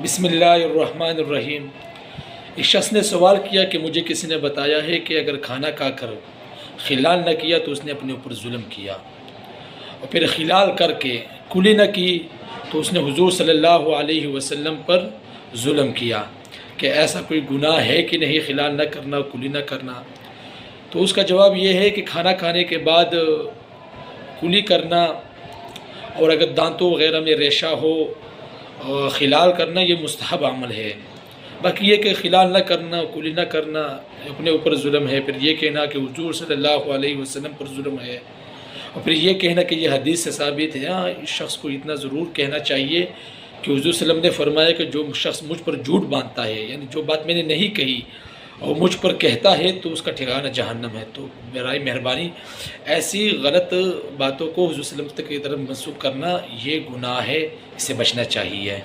بسم اللہ الرحمن الرحیم۔ ایک شخص نے سوال کیا کہ مجھے کسی نے بتایا ہے کہ اگر کھانا کھا کر خلال نہ کیا تو اس نے اپنے اوپر ظلم کیا، اور پھر خلال کر کے کلی نہ کی تو اس نے حضور صلی اللہ علیہ وسلم پر ظلم کیا کہ ایسا کوئی گناہ ہے کہ نہیں خلال نہ کرنا کلی نہ کرنا؟ تو اس کا جواب یہ ہے کہ کھانا کھانے کے بعد کلی کرنا اور اگر دانتوں وغیرہ میں ریشہ ہو خلال کرنا یہ مستحب عمل ہے۔ باقی یہ کہ خلال نہ کرنا کلی نہ کرنا اپنے اوپر ظلم ہے، پھر یہ کہنا کہ حضور صلی اللہ علیہ وسلم پر ظلم ہے، اور پھر یہ کہنا کہ یہ حدیث سے ثابت ہے۔ ہاں، اس شخص کو اتنا ضرور کہنا چاہیے کہ حضور صلی اللہ علیہ وسلم نے فرمایا کہ جو شخص مجھ پر جھوٹ باندھتا ہے، یعنی جو بات میں نے نہیں کہی اور مجھ پر کہتا ہے تو اس کا ٹھکانہ جہنم ہے۔ تو برائے مہربانی ایسی غلط باتوں کو حضور صلی اللہ علیہ وسلم کی طرف منسوب کرنا یہ گناہ ہے، اس سے بچنا چاہیے۔